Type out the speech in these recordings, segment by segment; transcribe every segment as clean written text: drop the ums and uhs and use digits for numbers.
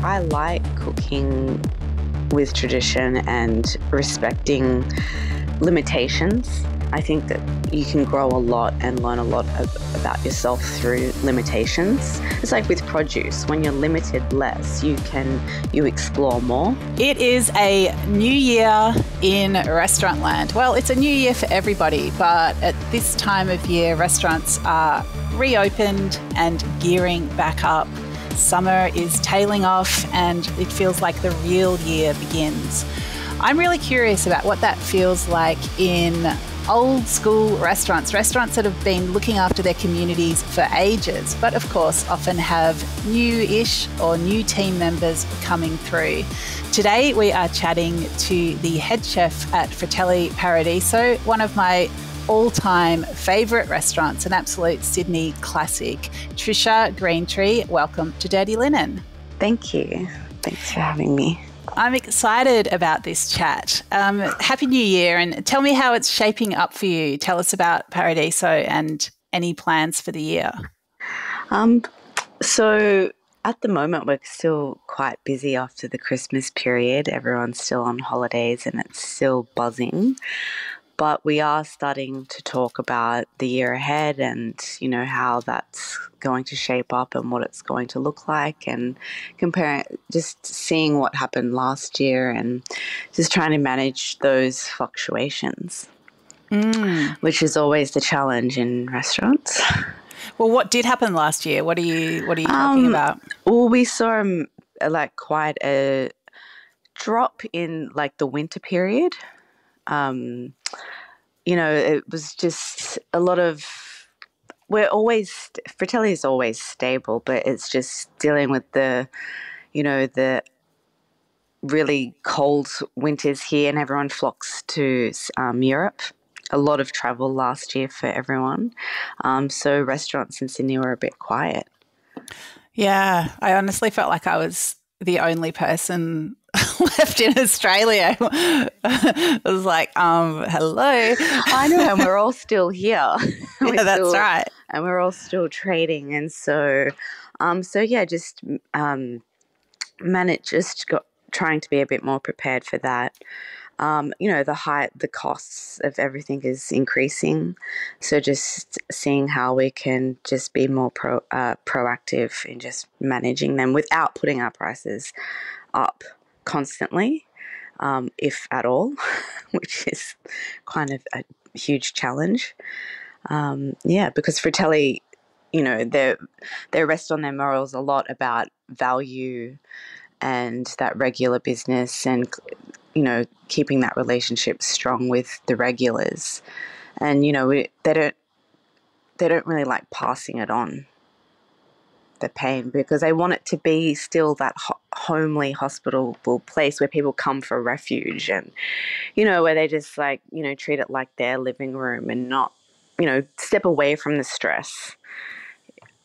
I like cooking with tradition and respecting limitations. I think that you can grow a lot and learn a lot about yourself through limitations. It's like with produce, when you're limited less, you explore more. It is a new year in restaurant land. Well, it's a new year for everybody, but at this time of year, restaurants are reopened and gearing back up. Summer is tailing off and it feels like the real year begins. I'm really curious about what that feels like in old school restaurants that have been looking after their communities for ages, but of course often have new-ish or new team members coming through. Today we are chatting to the head chef at Fratelli Paradiso, one of my all-time favourite restaurants, an absolute Sydney classic. Trisha Greentree, welcome to Dirty Linen. Thank you. Thanks for having me. I'm excited about this chat. Happy New Year, and tell me how it's shaping up for you. Tell us about Paradiso and any plans for the year. So at the moment, we're still quite busy after the Christmas period. Everyone's still on holidays and it's still buzzing. But we are starting to talk about the year ahead and, how that's going to shape up and what it's going to look like, and just seeing what happened last year and just trying to manage those fluctuations, which is always the challenge in restaurants. Well, what did happen last year? What are you talking about? Well, we saw quite a drop in the winter period. It was just a lot of, Fratelli is always stable, but it's just dealing with the really cold winters here, and everyone flocks to Europe. A lot of travel last year for everyone. So restaurants in Sydney were a bit quiet. Yeah, I honestly felt like I was the only person left in Australia. I was like, hello. I know, and we're all still here. Yeah, that's right. And we're all still trading. And trying to be a bit more prepared for that. The costs of everything is increasing. So just seeing how we can just be more proactive in just managing them without putting our prices up constantly, if at all, which is kind of a huge challenge. Because Fratelli, they rest on their morals a lot about value and that regular business and, keeping that relationship strong with the regulars. And, they don't really like passing it on, the pain, because they want it to be still that homely, hospitable place where people come for refuge and, where they just treat it like their living room and not, step away from the stress.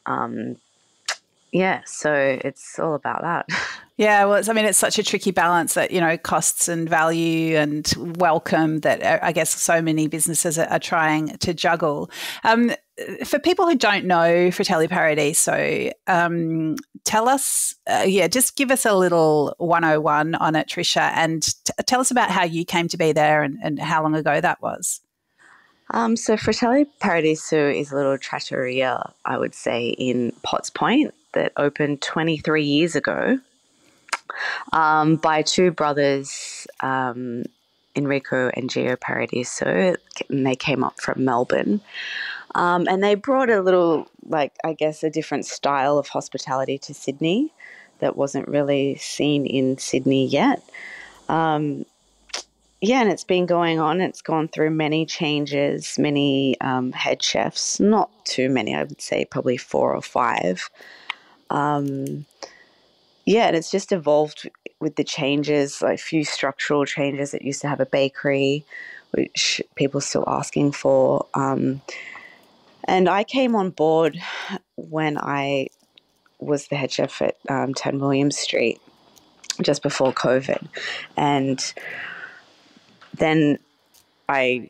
So it's all about that. Yeah, well, it's such a tricky balance that, costs and value and welcome that I guess so many businesses are trying to juggle. For people who don't know Fratelli Paradiso, tell us, just give us a little 101 on it, Trisha, and tell us about how you came to be there and how long ago that was. So Fratelli Paradiso is a little trattoria, I would say, in Potts Point that opened 23 years ago by two brothers, Enrico and Gio Paradiso, and they came up from Melbourne. And they brought a little, a different style of hospitality to Sydney that wasn't really seen in Sydney yet. And it's been going on. It's gone through many changes, many head chefs, not too many, I would say probably 4 or 5. And it's just evolved with the changes, a few structural changes. It used to have a bakery, which people are still asking for. And I came on board when I was the head chef at 10 William Street just before COVID. And then I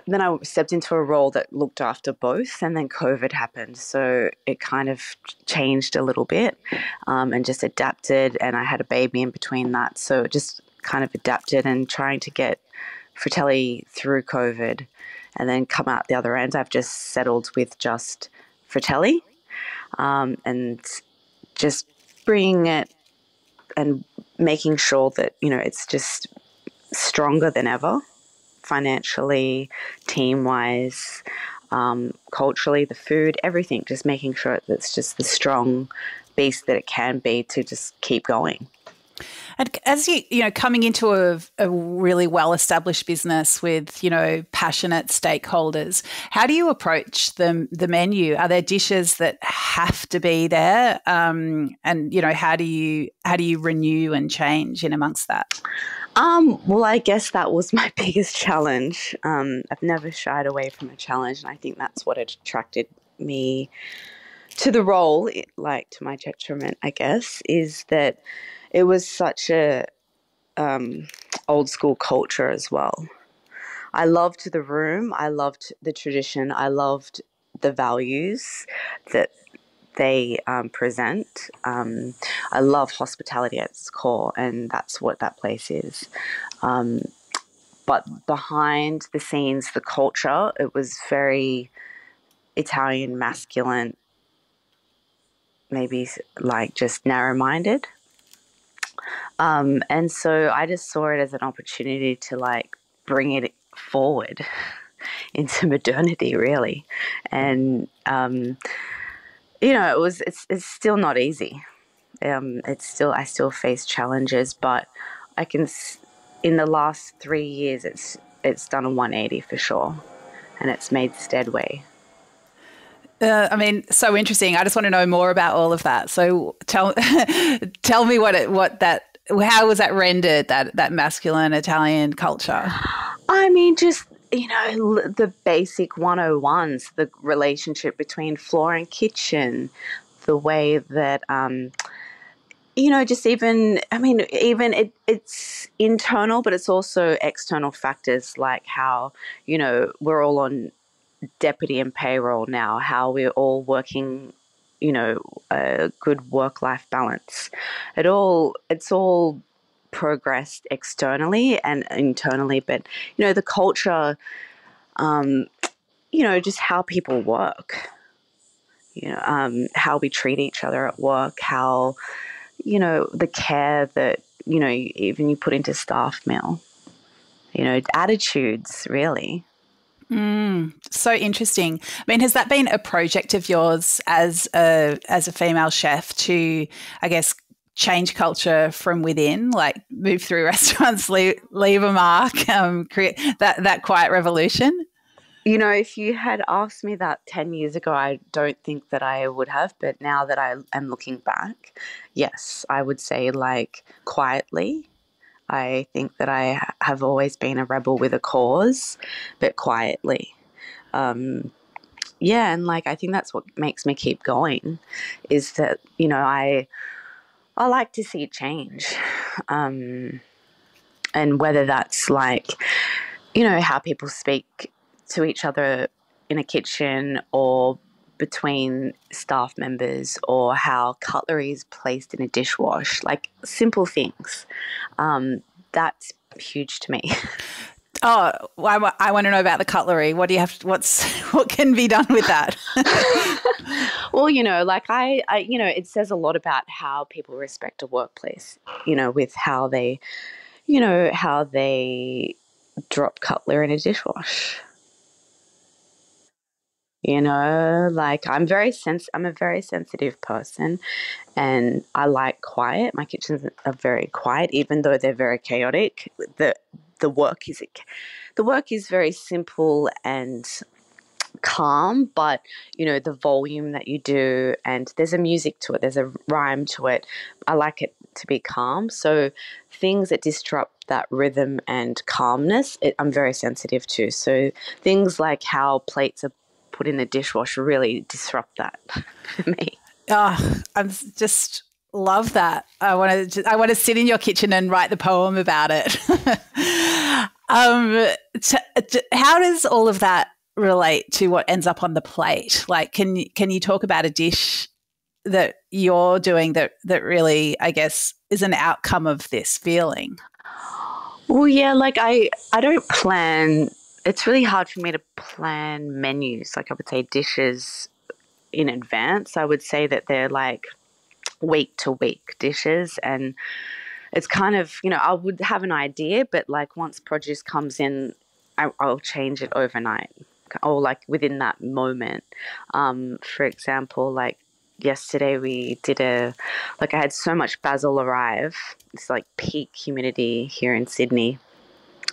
then I stepped into a role that looked after both, and then COVID happened. So it kind of changed a little bit, and just adapted. And I had a baby in between that. So just kind of adapted and trying to get Fratelli through COVID and then come out the other end. I've just settled with just Fratelli, and just bringing it and making sure that, it's just stronger than ever, financially, team-wise, culturally, the food, everything, just making sure that it's just the strong beast that it can be to just keep going. And as coming into a really well-established business with, passionate stakeholders, how do you approach the menu? Are there dishes that have to be there? And, how do you renew and change in amongst that? Well, I guess that was my biggest challenge. I've never shied away from a challenge, and I think that's what attracted me to the role, to my detriment, I guess, is that it was such a old school culture as well. I loved the room. I loved the tradition. I loved the values that they present. I love hospitality at its core, and that's what that place is. But behind the scenes, the culture, it was very Italian, masculine, maybe just narrow-minded. And so I just saw it as an opportunity to bring it forward into modernity, really. And, it's still not easy. I still face challenges, but in the last 3 years, it's done a 180 for sure. And it's made steadway. So interesting. I just want to know more about all of that. So tell me how was that rendered, that masculine Italian culture? Just, the basic 101s, the relationship between floor and kitchen, the way that, just even it's internal, but it's also external factors like how, we're all on deputy and payroll now, how we're all working, a good work-life balance. It's all progressed externally and internally, but, the culture, just how people work, how we treat each other at work, how, the care that, even you put into staff meal, attitudes, really. So interesting. Has that been a project of yours as a female chef to, I guess, change culture from within, move through restaurants, leave a mark, create that quiet revolution? If you had asked me that 10 years ago, I don't think that I would have. But now that I am looking back, yes, I would say quietly. I think that I have always been a rebel with a cause, but quietly. And I think that's what makes me keep going, is that, I like to see change. And whether that's how people speak to each other in a kitchen or between staff members, or how cutlery is placed in a dishwash, simple things. That's huge to me. Oh, I want to know about the cutlery. What do you have? What can be done with that? Well, it says a lot about how people respect a workplace, with how they drop cutlery in a dishwash. I'm a very sensitive person, and I like quiet. My kitchens are very quiet, even though they're very chaotic. The work is very simple and calm, but the volume that you do, and there's a music to it, there's a rhyme to it. I like it to be calm. So things that disrupt that rhythm and calmness, I'm very sensitive to. So things like how plates are put in the dishwasher really disrupt that for me. Oh, I'm just Love that. I want to sit in your kitchen and write the poem about it. How does all of that relate to what ends up on the plate? Like, can you talk about a dish that you're doing that really, I guess, is an outcome of this feeling? Well, yeah, like I don't plan. It's really hard for me to plan menus. Like I would say dishes in advance. I would say that they're like week to week dishes, and it's kind of, I would have an idea, but like once produce comes in, I'll change it overnight or like within that moment. For example, like yesterday we did I had so much basil arrive. It's like peak humidity here in Sydney.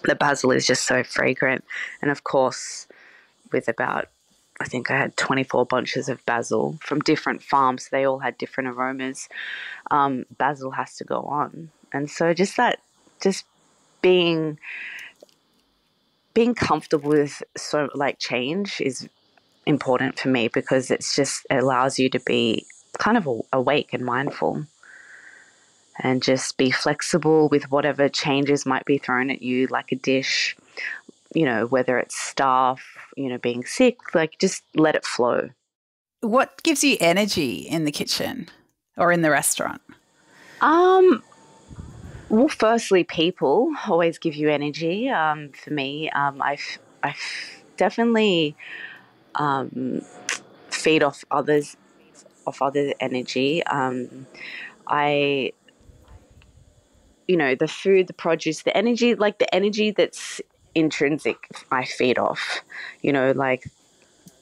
The basil is just so fragrant. And of course, with about, I think I had 24 bunches of basil from different farms. They all had different aromas. Basil has to go on. And so just being comfortable with so like change is important for me, because it allows you to be kind of awake and mindful and just be flexible with whatever changes might be thrown at you, like a dish, whether it's staff, being sick, like just let it flow. What gives you energy in the kitchen or in the restaurant? Well, firstly, people always give you energy. For me, I definitely feed off others, energy. I, the food, the produce, the energy, like the energy that's intrinsic, I feed off. Like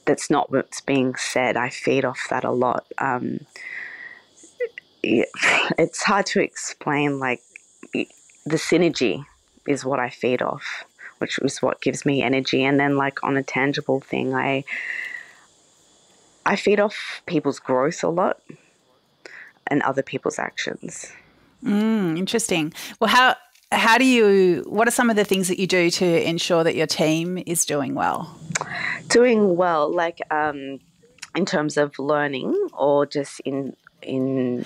that's not what's being said. I feed off that a lot. It's hard to explain, like the synergy is what I feed off, which is what gives me energy. And then like on a tangible thing, I feed off people's growth a lot and other people's actions. Interesting. Well, what are some of the things that you do to ensure that your team is doing well? Doing well, like in terms of learning, or just in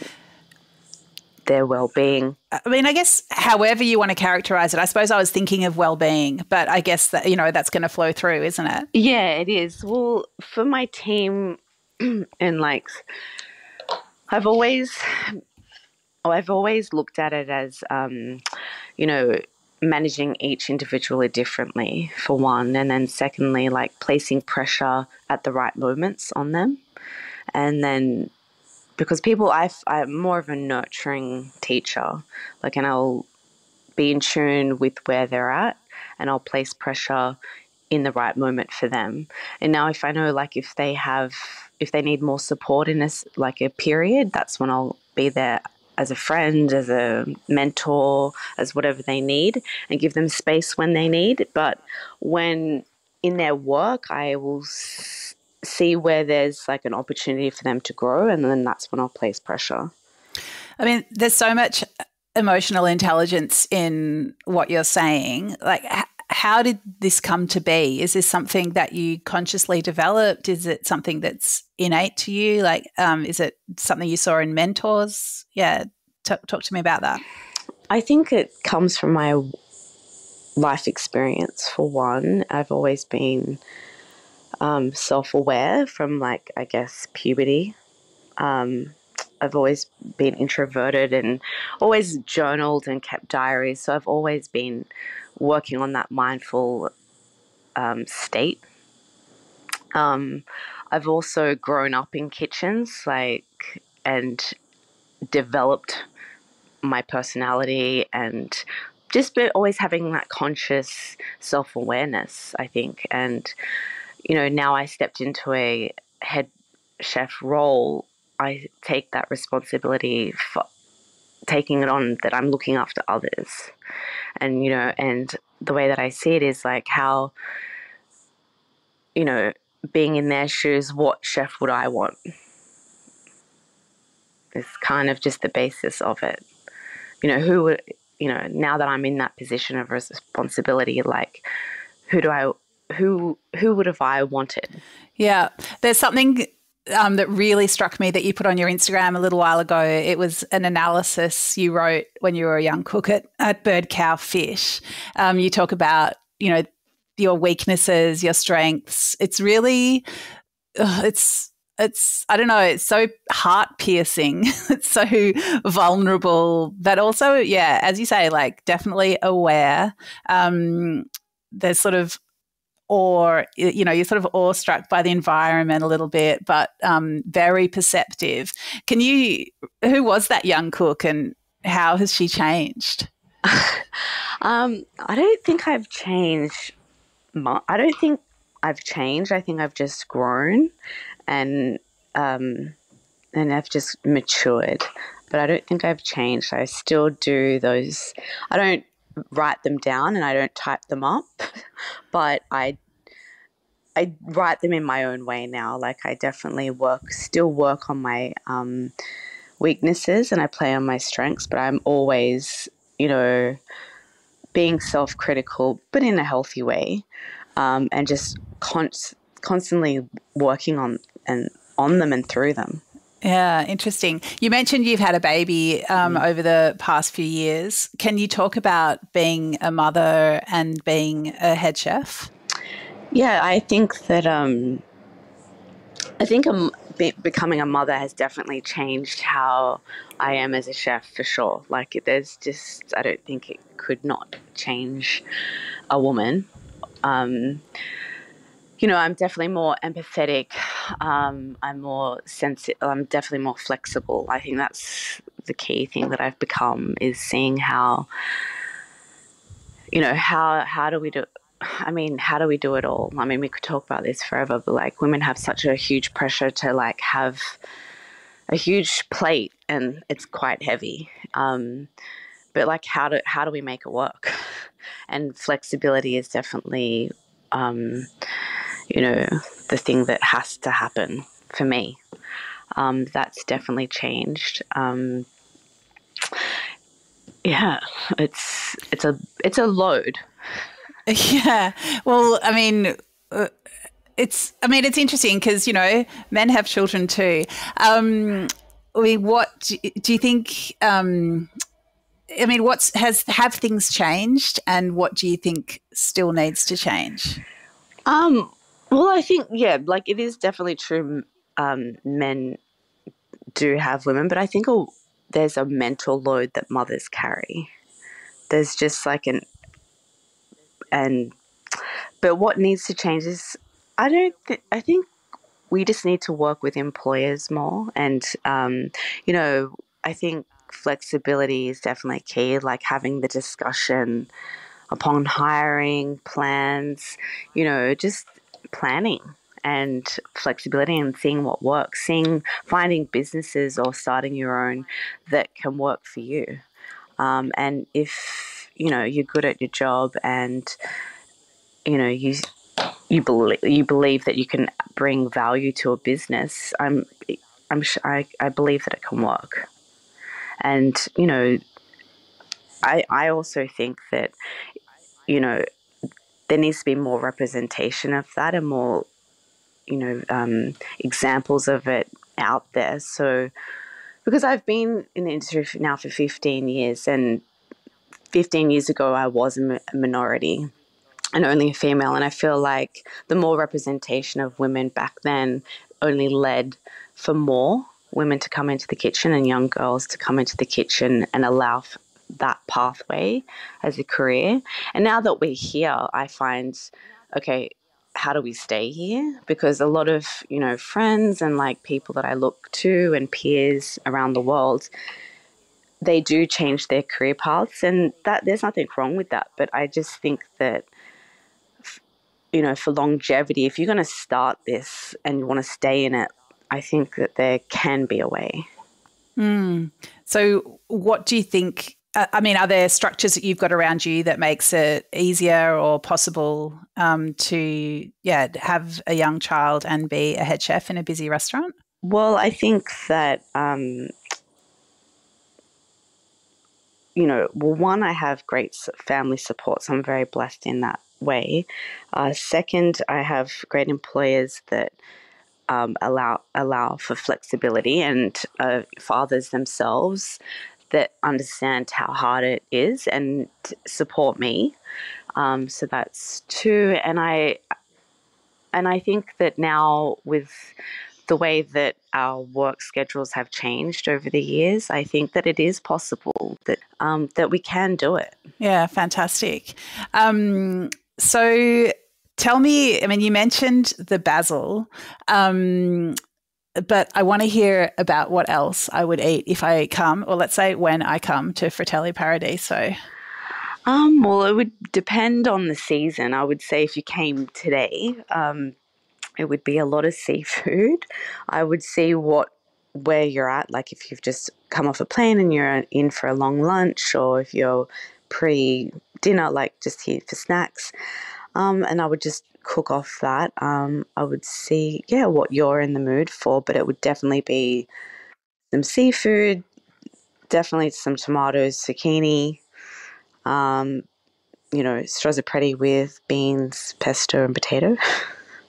their well-being? I mean, I guess however you want to characterize it. I suppose I was thinking of well-being, but I guess that, that's going to flow through, isn't it? Yeah, it is. Well, for my team, and like I've always looked at it as, managing each individually differently, for one, and then secondly, like placing pressure at the right moments on them. And then because I'm more of a nurturing teacher, like, and I'll be in tune with where they're at, and I'll place pressure in the right moment for them. And now if I know, like, if they need more support in this, like a period, that's when I'll be there as a friend, as a mentor, as whatever they need, and give them space when they need. But when in their work, I will see where there's like an opportunity for them to grow, and then that's when I'll place pressure. I mean, there's so much emotional intelligence in what you're saying. Like, how did this come to be? Is this something that you consciously developed? Is it something that's innate to you? Like, is it something you saw in mentors? Yeah, talk to me about that. I think it comes from my life experience, for one. I've always been self-aware from, like, I guess, puberty. I've always been introverted and always journaled and kept diaries. So I've always been working on that mindful state. I've also grown up in kitchens, and developed my personality, and just always having that conscious self-awareness, I think. And, now I stepped into a head chef role. I take that responsibility for taking it on, that I'm looking after others. And, and the way that I see it is like how, being in their shoes, what chef would I want? It's kind of just the basis of it. Who would, now that I'm in that position of responsibility, like, who would have I wanted? Yeah, there's something that really struck me that you put on your Instagram a little while ago. It was an analysis you wrote when you were a young cook at Bird Cow Fish. You talk about, you know, your weaknesses, your strengths. It's really, it's I don't know, it's so heart piercing. It's so vulnerable, but also, yeah, as you say, like definitely aware. There's sort of you know, you're sort of awestruck by the environment a little bit, but very perceptive. Who was that young cook and how has she changed? I don't think I've changed. I don't think I've changed. I think I've just grown and I've just matured. But I don't think I've changed. I still do those. I don't write them down and I don't type them up, but I write them in my own way now. Like I definitely still work on my weaknesses and I play on my strengths, but I'm always, you know, being self-critical, but in a healthy way, and just constantly working on them and through them. Yeah, interesting. You mentioned you've had a baby over the past few years. Can you talk about being a mother and being a head chef? Yeah, I think that becoming a mother has definitely changed how I am as a chef for sure. Like I don't think it could not change a woman. You know, I'm definitely more empathetic. I'm more sensitive. I'm definitely more flexible. I think that's the key thing that I've become, is seeing how, you know, how do we do. I mean, how do we do it all? I mean, we could talk about this forever, but like women have such a huge pressure to like have a huge plate, and it's quite heavy. But like, how do we make it work? And flexibility is definitely, you know, the thing that has to happen for me. That's definitely changed. Yeah, it's a load. Yeah. Well, I mean, it's interesting because, you know, men have children too. What do you think? Have things changed, and what do you think still needs to change? Well, I think, yeah, like it is definitely true. Men do have women, but I think there's a mental load that mothers carry. There's just like but what needs to change is, I think we just need to work with employers more. And, you know, I think flexibility is definitely key, like having the discussion upon hiring plans, you know, just planning and flexibility and seeing what works, finding businesses or starting your own that can work for you. And if, you know, you're good at your job and, you know, you believe that you can bring value to a business, I believe that it can work. And, you know, I also think that, you know, there needs to be more representation of that and more, you know, examples of it out there. So, because I've been in the industry now for 15 years, and 15 years ago I was a minority and only a female, and I feel like the more representation of women back then only led for more women to come into the kitchen and young girls to come into the kitchen and allow that pathway as a career. And now that we're here, I find, okay, how do we stay here? Because a lot of, you know, friends and like people that I look to and peers around the world, they do change their career paths, and that there's nothing wrong with that. But I just think that, you know, for longevity, if you're going to start this and you want to stay in it, I think that there can be a way. So what do you think? I mean, are there structures that you've got around you that makes it easier or possible to have a young child and be a head chef in a busy restaurant? Well, I think that, you know, well, one, I have great family support, so I'm very blessed in that way. Second, I have great employers that allow for flexibility, and fathers themselves that understand how hard it is and support me. So that's two. And I think that now, with the way that our work schedules have changed over the years, I think that it is possible that we can do it. Yeah, fantastic. So tell me, I mean, you mentioned the basil, but I want to hear about what else I would eat if I come, or let's say when I come to Fratelli Paradiso. Well, it would depend on the season. I would say if you came today, it would be a lot of seafood. I would see where you're at, like if you've just come off a plane and you're in for a long lunch, or if you're pre-dinner, like just here for snacks. And I would just cook off that. I would see, what you're in the mood for, but it would definitely be some seafood, definitely some tomatoes, zucchini, strozzapreti with beans, pesto, and potato.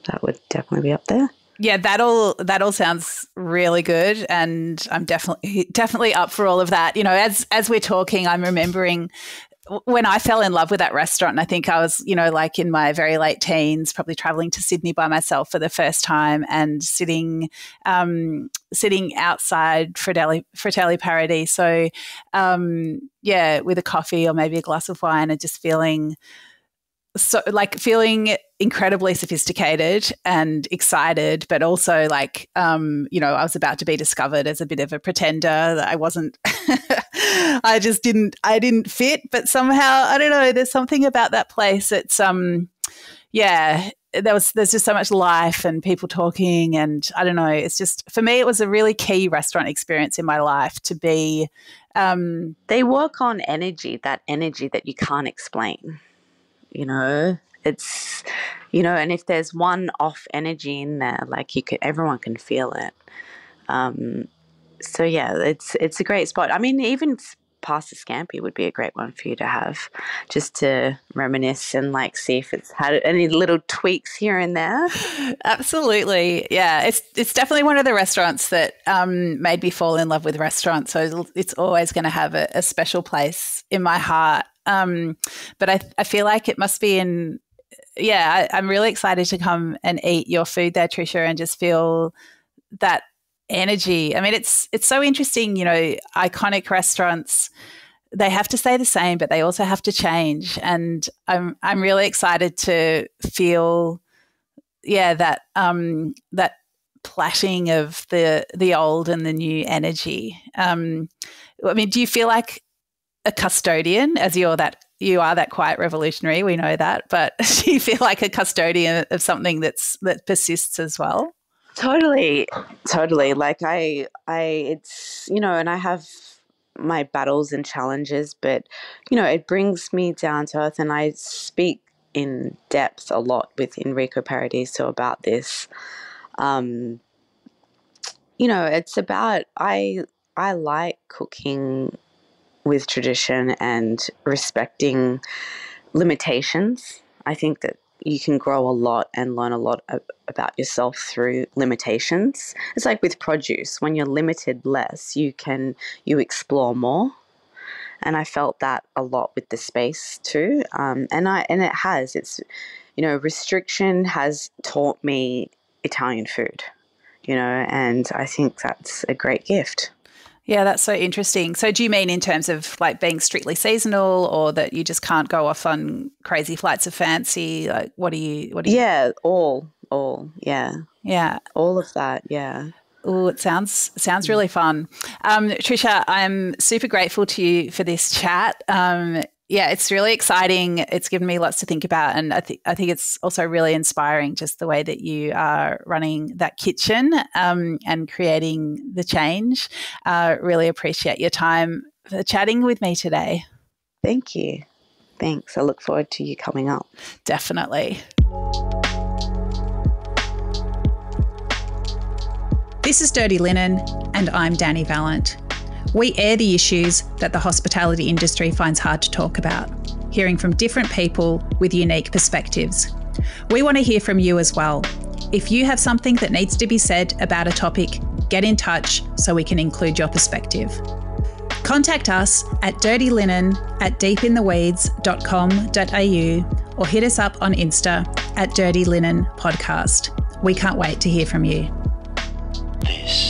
That would definitely be up there. Yeah, that all sounds really good, and I'm definitely up for all of that. You know, as we're talking, I'm remembering when I fell in love with that restaurant. And I think I was, like in my very late teens, probably traveling to Sydney by myself for the first time, and sitting outside Fratelli Paradiso, with a coffee or maybe a glass of wine, and just feeling incredibly sophisticated and excited, but also I was about to be discovered as a bit of a pretender. That I wasn't, I didn't fit, but somehow, I don't know, there's something about that place. It's, there's just so much life and people talking, and I don't know, it's just, for me, it was a really key restaurant experience in my life to be. They work on energy that you can't explain. It's, and if there's one off energy in there, everyone can feel it. So yeah, it's a great spot. I mean, even pasta scampi would be a great one for you to have, just to reminisce and see if it's had any little tweaks here and there. Absolutely. Yeah. It's definitely one of the restaurants that made me fall in love with restaurants. So it's always going to have a special place in my heart. But I feel like it must be I'm really excited to come and eat your food there, Trisha, and just feel that energy. I mean, it's so interesting, iconic restaurants, they have to stay the same, but they also have to change. And I'm really excited to feel, that plashing of the old and the new energy. I mean, do you feel like a custodian, as you are that quiet revolutionary, we know that, but do you feel like a custodian of something that persists as well? Totally. It's, and I have my battles and challenges, but, it brings me down to earth, and I speak in depth a lot with Enrico Paradiso about this. It's about, I like cooking with tradition and respecting limitations. I think that you can grow a lot and learn a lot about yourself through limitations. It's like with produce. When you're limited less, you explore more. And I felt that a lot with the space too. Restriction has taught me Italian food, and I think that's a great gift. Yeah, that's so interesting. So do you mean in terms of being strictly seasonal, or that you just can't go off on crazy flights of fancy? What do you? Yeah, all, yeah. Yeah. All of that, yeah. Oh, it sounds really fun. Trisha, I'm super grateful to you for this chat. It's really exciting. It's given me lots to think about, and I think it's also really inspiring, just the way that you are running that kitchen and creating the change. Really appreciate your time for chatting with me today. Thank you. Thanks. I look forward to you coming up. Definitely. This is Dirty Linen, and I'm Dani Valent. We air the issues that the hospitality industry finds hard to talk about, hearing from different people with unique perspectives. We want to hear from you as well. If you have something that needs to be said about a topic, get in touch so we can include your perspective. Contact us at dirtylinen@deepintheweeds.com.au or hit us up on Insta at Dirty Linen Podcast. We can't wait to hear from you. This